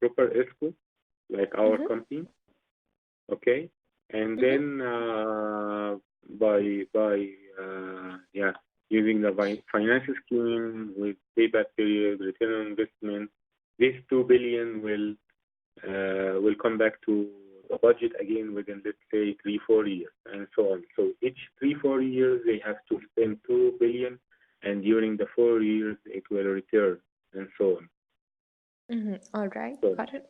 proper ESCO, like our Mm-hmm. company, okay? And Mm-hmm. then yeah, using the finance scheme with payback period, return on investment, this 2 billion will come back to the budget again within, let's say, 3-4 years, and so on. So each 3-4 years they have to spend 2 billion, and during the 4 years it will return, and so on. Mm-hmm. All right, So got it.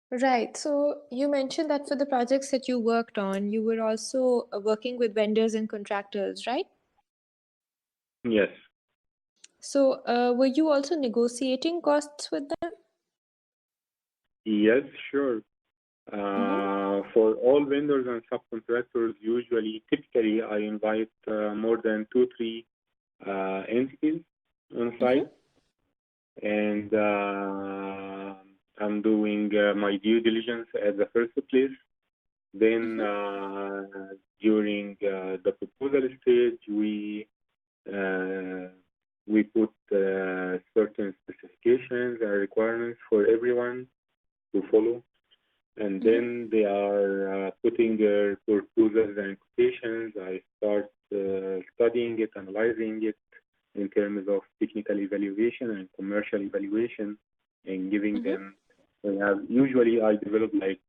Right. So you mentioned that for the projects that you worked on, you were also working with vendors and contractors, right? yes, So were you also negotiating costs with them? yes, sure. Mm-hmm. For all vendors and subcontractors, typically, I invite more than 2-3 entities on Mm-hmm. site, and I'm doing my due diligence at the first place. Then, Mm-hmm. during the proposal stage, we put certain specifications and requirements for everyone to follow. And Mm-hmm. then they are putting their proposals and quotations. I start studying it, analyzing it in terms of technical evaluation and commercial evaluation, and giving Mm-hmm. them. Usually, I develop like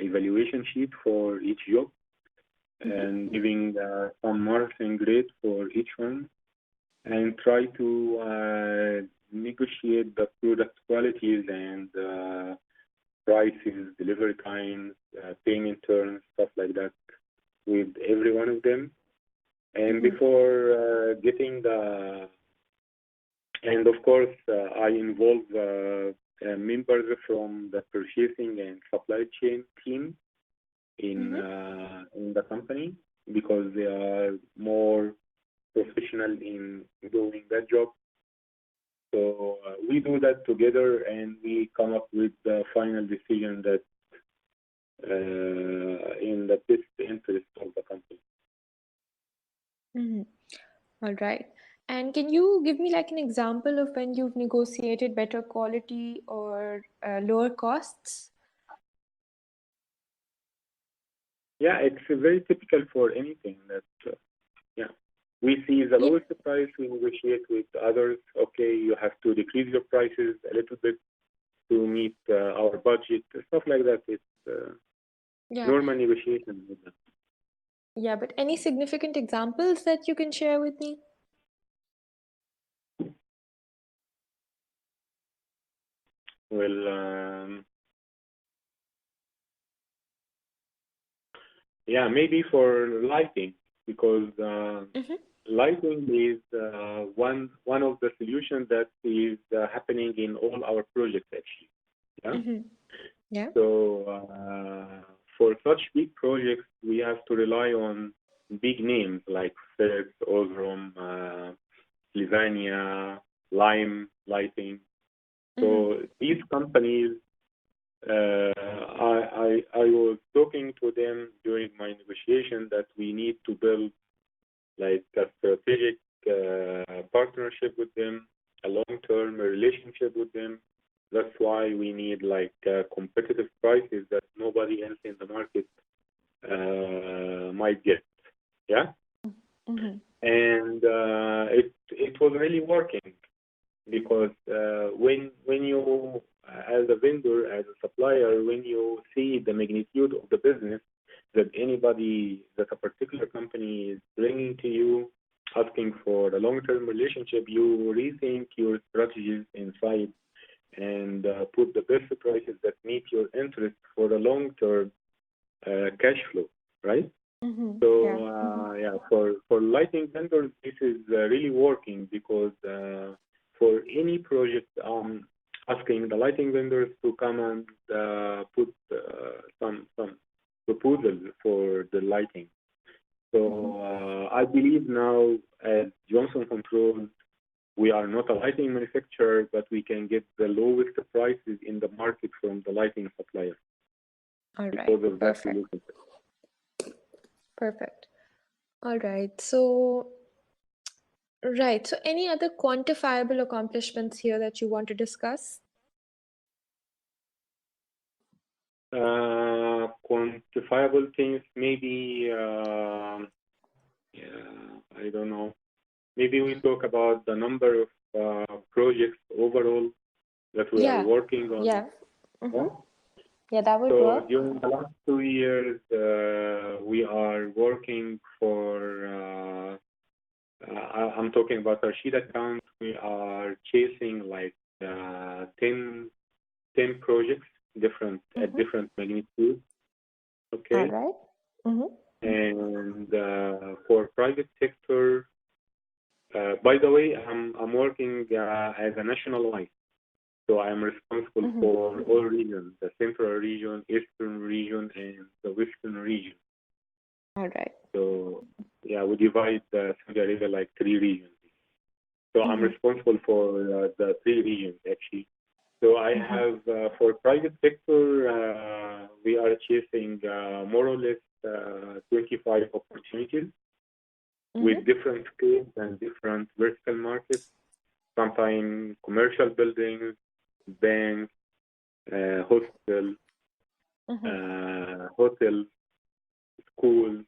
evaluation sheet for each job, Mm-hmm. and giving some marks and grades for each one, and try to negotiate the product qualities and prices, delivery times, payment terms, stuff like that with every one of them. And Mm-hmm. before and of course, I involve members from the purchasing and supply chain team Mm-hmm. in the company, because they are more professional in doing that job. So we do that together, and we come up with the final decision that in the best interest of the company. Mm-hmm. All right. And can you give me like an example of when you've negotiated better quality or lower costs? Yeah, it's very typical for anything that, yeah, we see the Yeah. lowest price, we negotiate with others. Okay, you have to decrease your prices a little bit to meet our budget, stuff like that. It's Yeah. normal negotiation with them. Yeah, but any significant examples that you can share with me? Well, yeah, maybe for lighting, because Mm-hmm. lighting is one of the solutions that is happening in all our projects, actually. Yeah. Mm-hmm. Yeah. So for such big projects, we have to rely on big names like Philips, Osram, Livania, Lime Lighting. Mm-hmm. So these companies, I was talking to them during my negotiation that we need to build like a strategic partnership with them, a long-term relationship with them. That's why we need like competitive prices that nobody else in the market might get. Yeah, Mm-hmm. and it was really working, because when you as a vendor, as a supplier, when you see the magnitude of the business that a particular company is bringing to you, asking for a long-term relationship, you rethink your strategies inside, and put the best prices that meet your interest for the long-term cash flow, right? Mm-hmm. Yeah. So Mm-hmm. yeah, for lighting vendors, this is really working, because for any project, asking the lighting vendors to come and put some proposals for the lighting. Mm-hmm. So I believe now, as Johnson Controls, we are not a lighting manufacturer, but we can get the lowest prices in the market from the lighting supplier All right. because of that Perfect. relationship. Perfect. All right. So, right. So, any other quantifiable accomplishments here that you want to discuss? Quantifiable things, maybe, I don't know. Maybe we talk about the number of projects overall that we are Yeah, working on. yeah. Yeah? Yeah, that would So work. during the last 2 years, we are working for, I'm talking about our sheet account. We are chasing like 10 projects at different magnitudes. All Okay. right. Mm-hmm. And for private sector, by the way, I'm working as a national wide. So I'm responsible for all regions, the central region, eastern region, and the western region. All right. So yeah, we divide Saudi Arabia like 3 regions. So I'm responsible for the 3 regions actually. So I have for private sector, we are chasing more or less 25 opportunities with different scales and different vertical markets. Sometimes commercial buildings, banks, hostels, hotels, schools,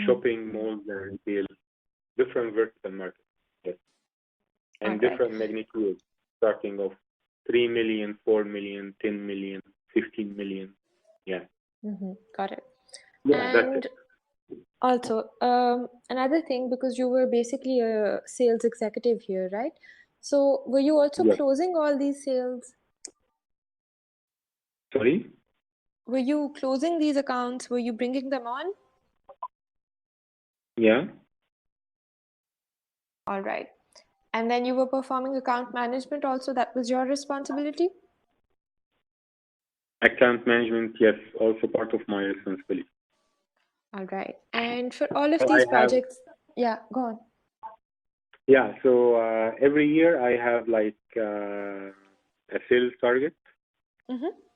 shopping malls and retail, different vertical markets, yes, All and right. different magnitudes, starting of 3 million, 4 million, 10 million, 15 million. Yeah. Got it. Yeah, that's it. And also, another thing, because you were basically a sales executive here, right? So, were you also Yes. closing all these sales? Sorry? Were you closing these accounts? Were you bringing them on? Yeah. All right. And then you were performing account management also. That was your responsibility? Account management, yes, also part of my responsibility. All right. And for all of So I these have, projects, yeah, go on. yeah, so every year I have like a sales target,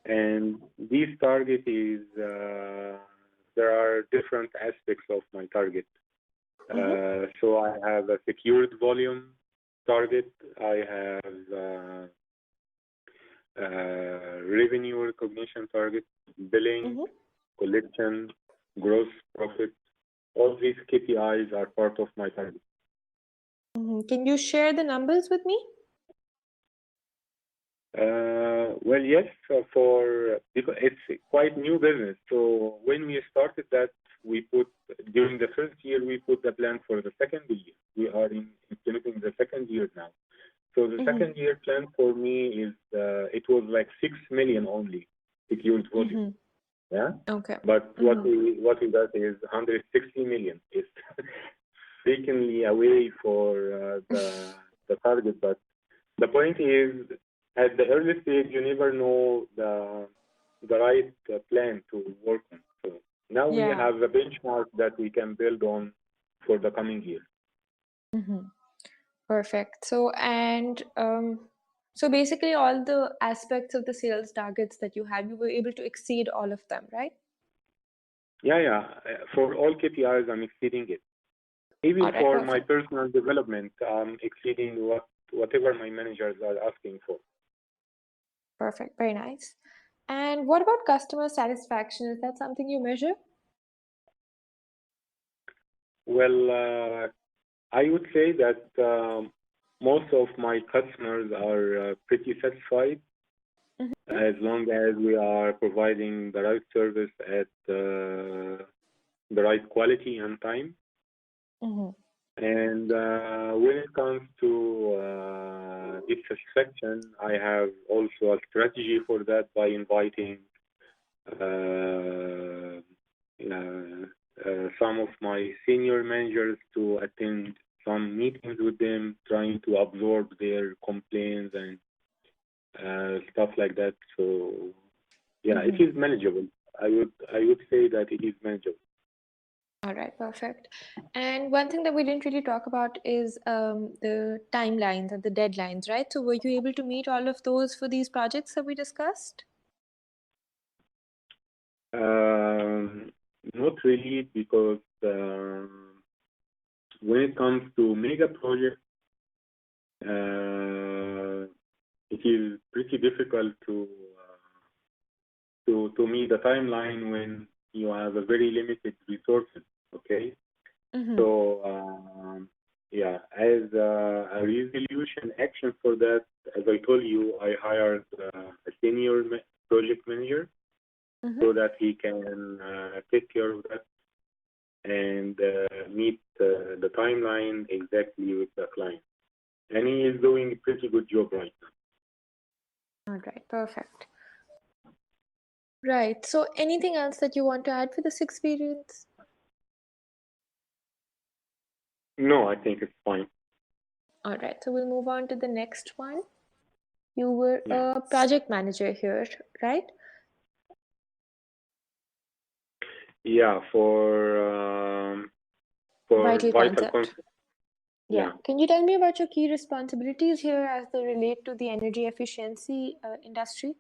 and this target is, there are different aspects of my target. So I have a secured volume target, I have revenue recognition target, billing, collection, gross profit. All these KPIs are part of my target. Can you share the numbers with me? Well, yes, because it's quite new business. So when we started that, we put during the first year we put the plan for the second year. We are implementing the second year now. So the second year plan for me is it was like 6 million only secured volume. Yeah. Okay. But what we got is 160 million. It's frequently away for the target, but the point is, at the early stage, you never know the right plan to work on. So now we Yeah. have a benchmark that we can build on for the coming year. Perfect. So basically all the aspects of the sales targets that you had, you were able to exceed all of them, right? Yeah. For all KPIs, I'm exceeding it. Even All right, for my perfect. personal development, I'm exceeding whatever my managers are asking for. Perfect. Very nice. And what about customer satisfaction? Is that something you measure? Well, I would say that most of my customers are pretty satisfied as long as we are providing the right service at the right quality and time. And when it comes to its satisfaction, I have also a strategy for that by inviting some of my senior managers to attend some meetings with them, trying to absorb their complaints and stuff like that. So yeah, it is manageable. I would say that it is manageable. All right, perfect. And one thing that we didn't really talk about is the timelines and the deadlines, right? So were you able to meet all of those for these projects that we discussed? Not really, because when it comes to mega projects, it is pretty difficult to meet the timeline when you have a very limited resources. Okay, Mm-hmm. so yeah, as a resolution action for that, as I told you, I hired a senior project manager Mm-hmm. so that he can take care of that and meet the timeline exactly with the client. And he is doing a pretty good job right now. All right, perfect. Right. So anything else that you want to add for this experience? No, I think it's fine. All right. So we'll move on to the next one. You were Yeah. a project manager here, right? Yeah, for Vital vital concept. concept. Yeah. Yeah. Can you tell me about your key responsibilities here as they relate to the energy efficiency industry?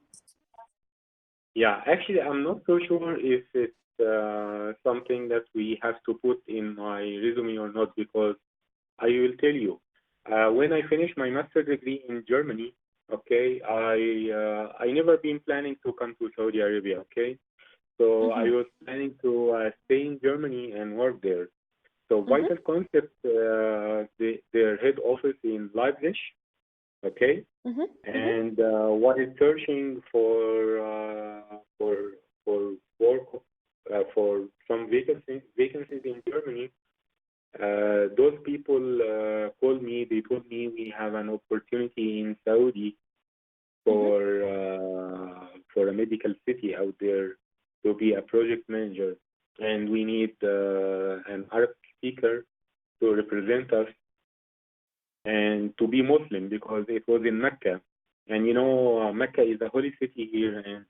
Yeah, actually, I'm not so sure if it's something that we have to put in my resume or not, because I will tell you. When I finished my master's degree in Germany, okay, I never been planning to come to Saudi Arabia, okay? So I Mm-hmm. was planning to stay in Germany and work there. So Mm-hmm. Vital Concept, their head office in Leipzig, okay, Mm-hmm. Mm-hmm. and what is searching for work for some vacancies in Germany. Those people called me. They told me we have an opportunity in Saudi Mm-hmm. for a medical city out there to be a project manager, and we need an Arab speaker to represent us and to be Muslim because it was in Mecca, and Mecca is a holy city here, and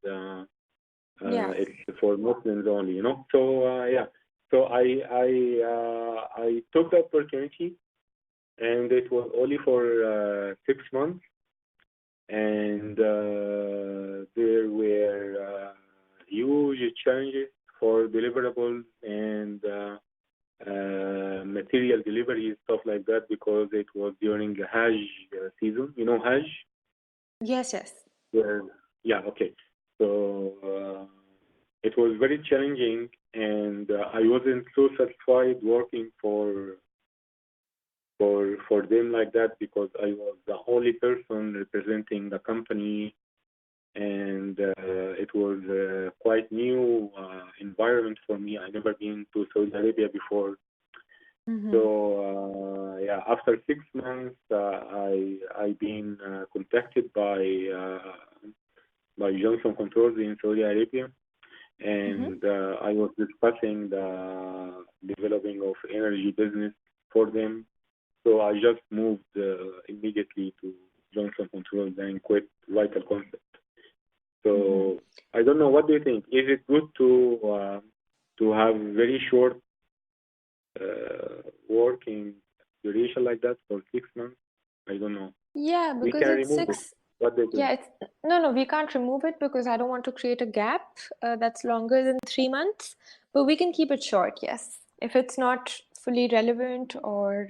Yeah. it's for Muslims only. So yeah, so I took the opportunity, and it was only for 6 months, and there were huge challenges for deliverables and material delivery, stuff like that, because it was during the Hajj season. Hajj? Yes, yes. Where, yeah, okay. So it was very challenging, and I wasn't so satisfied working for them like that, because I was the only person representing the company, and it was quite new environment for me. I never been to Saudi Arabia before. Mm-hmm. So yeah, after 6 months, I been contacted by Johnson Controls in Saudi Arabia, Mm-hmm. and I was discussing the developing of energy business for them. So I just moved immediately to Johnson Controls and quit Vital Concept. Mm-hmm. So I don't know. What do you think? Is it good to have very short working duration like that for 6 months? I don't know. Yeah, We because can it's remove it. six. What do you think? Yeah, it's no, we can't remove it because I don't want to create a gap that's longer than 3 months. But we can keep it short, yes. If it's not fully relevant or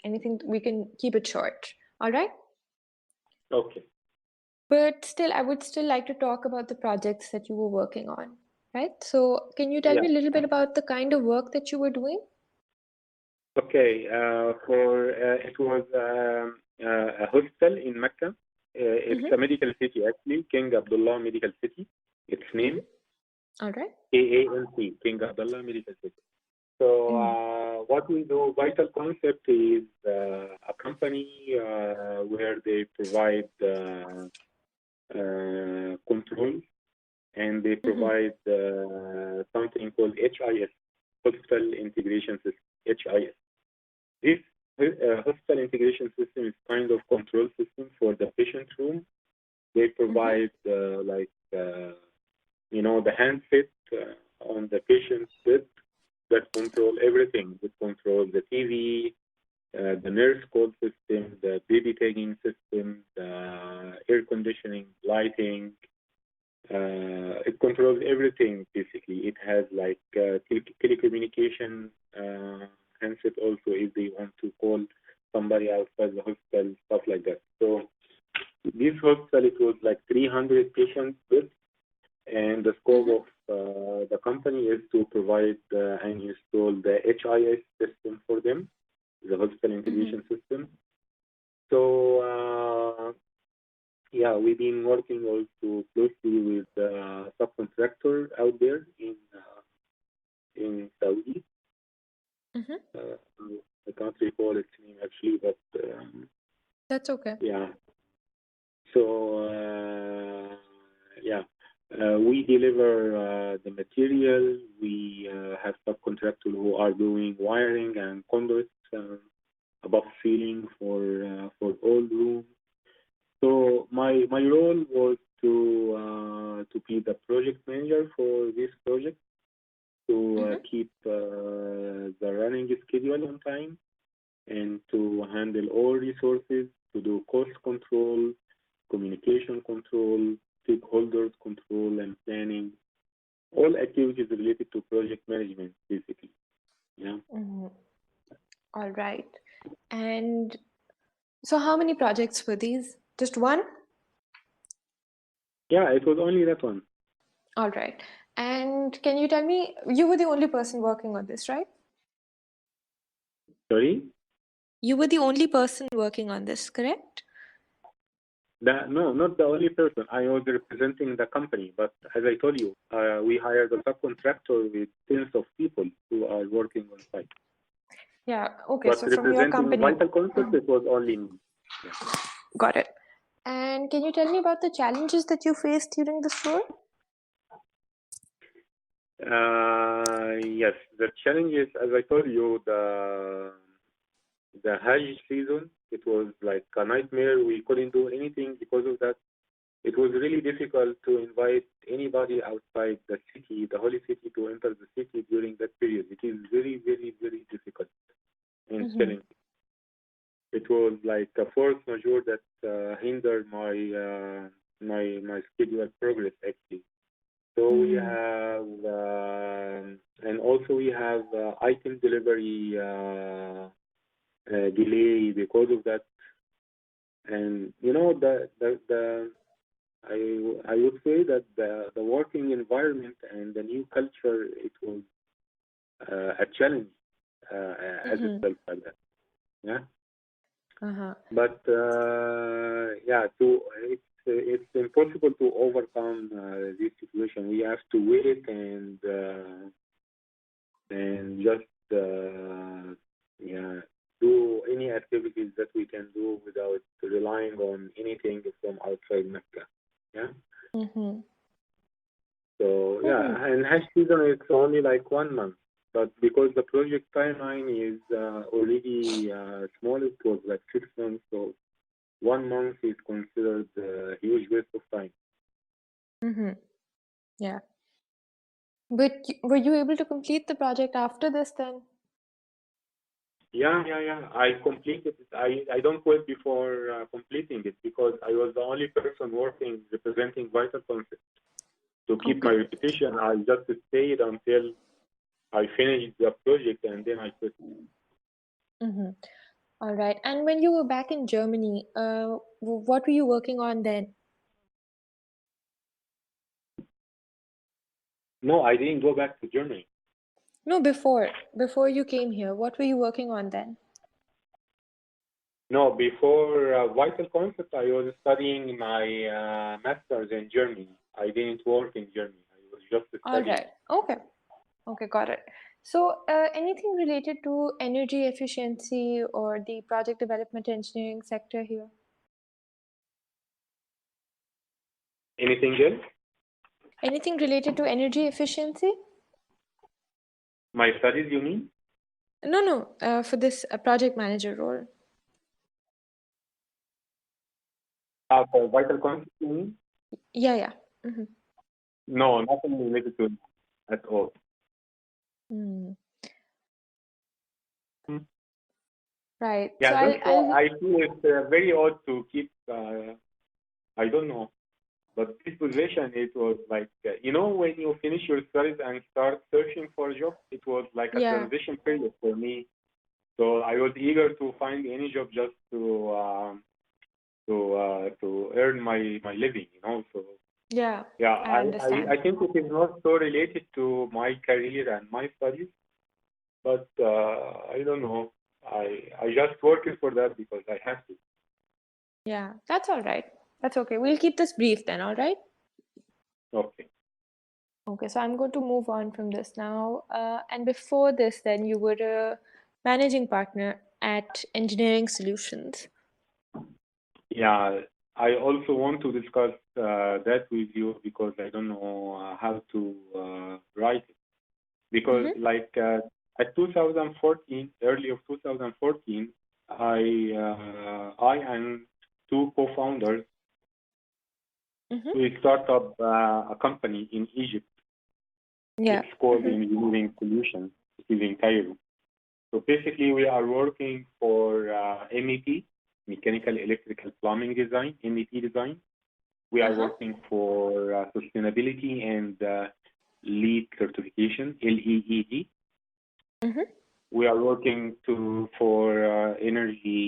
anything, we can keep it short. All right. Okay. But still, I would still like to talk about the projects that you were working on, right? So, can you tell Yeah. me a little bit about the kind of work that you were doing? Okay. It was a hospital in Mecca. It's a Mm-hmm. medical city actually, King Abdullah Medical City. Its Mm-hmm. name All right. KAMC, King Abdullah Medical City. So Mm-hmm. what we do, Vital Concept is a company where they provide control, and they Mm-hmm. provide something called HIS, Hospital Integration System, HIS. This hospital integration system is kind of control system for the patient room. They Mm-hmm. provide the handset on the patient's bed that control everything. It controls the TV, the nurse call system, the baby tagging system, the air conditioning, lighting. It controls everything basically. It has like telecommunication handset also if they want to call somebody outside the hospital, stuff like that. So this hospital, it was like 300 patients bed, And the scope of the company is to provide and install the HIS system for them, the hospital integration system. So yeah, we've been working also closely with the subcontractor out there in Saudi. I can't recall its name actually, but That's okay. yeah. So yeah, we deliver the material. We have subcontractors who are doing wiring and conduits above ceiling for all rooms. So my role was to be the project manager for this project, to keep the running schedule on time, and to handle all resources, to do cost control, communication control, stakeholders control, and planning. All activities related to project management, basically. Yeah. All right. And so how many projects were these? Just one? Yeah, it was only that one. All right. And can you tell me, you were the only person working on this, right? Sorry? You were the only person working on this, correct? No, not the only person. I was representing the company, but as I told you, we hired a subcontractor with tens of people who are working on site. Yeah, okay. But So from your representing company. Vital Concept, it was only me. Yeah. Got it. And can you tell me about the challenges that you faced during this tour? Yes, the challenge is, as I told you, the Hajj season, it was like a nightmare. We couldn't do anything because of that. It was really difficult to invite anybody outside the city, the holy city, to enter the city during that period. It is very, very, very difficult and challenging. It was like a force majeure that hindered my scheduled progress actually. So we have, and also we have item delivery delay because of that. And you know, I would say that the working environment and the new culture, it was a challenge as itself like that. Yeah. But yeah, it's impossible to overcome this situation. We have to wait and just yeah, do any activities that we can do without relying on anything from outside Mecca. Yeah. So yeah, and Hajj season it's only like 1 month, but because the project timeline is already small, it was like 6 months. So 1 month is considered a huge waste of time. Yeah. But were you able to complete the project after this then? Yeah. I completed it. I don't quit before completing it because I was the only person working representing Vital Concept. To keep my reputation, I just stayed until I finished the project and then I quit. All right. And when you were back in Germany, what were you working on then? No, I didn't go back to Germany. No, before you came here, what were you working on then? No, before Vital Concept, I was studying my master's in Germany. I didn't work in Germany. I was just studying. All right. Okay, got it. So, anything related to energy efficiency or the project development engineering sector here? Anything else? Anything related to energy efficiency? My studies, you mean? No, for this project manager role. For Vital Concept, you mean? Yeah. No, nothing related to it at all. Right. Yeah, So I feel it's very odd to keep, I don't know, but this position, it was like, you know, when you finish your studies and start searching for a job, it was like a transition period for me. So I was eager to find any job just to earn my living, you know. So Yeah, Yeah, I I understand. think it is not so related to my career and my studies, but I don't know. I just worked for that because I have to. Yeah, that's all right. That's okay. We'll keep this brief then, all right? Okay. Okay, so I'm going to move on from this now. And before this, then you were a managing partner at Engineering Solutions. Yeah, I also want to discuss that with you because I don't know how to write it. Because Mm-hmm. like at 2014, early of 2014, I and two co-founders, Mm-hmm. we start up a company in Egypt. Yeah. It's called Mm-hmm. Engineering Solutions. It is in Cairo. So basically, we are working for MEP, Mechanical Electrical Plumbing Design, MEP design. We are Uh-huh. working for sustainability and LEED certification, LEED. Mm-hmm. We are working for energy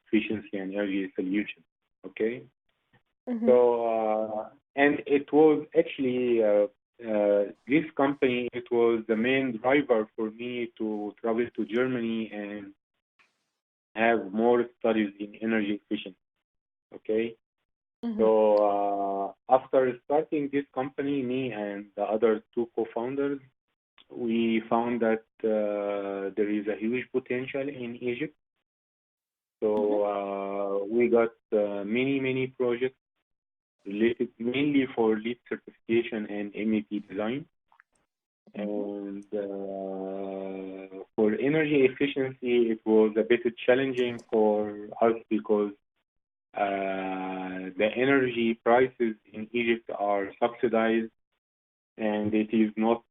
efficiency and energy solution. Okay, Mm-hmm. so and it was actually this company. It was the main driver for me to travel to Germany and have more studies in energy efficiency. Okay, Mm-hmm. so after starting this company, me and the other two co-founders, we found that there is a huge potential in Egypt. Mm-hmm. So we got many projects related mainly for LEED certification and MEP design. Mm-hmm. And for energy efficiency, it was a bit challenging for us because the energy prices in Egypt are subsidized, and it is not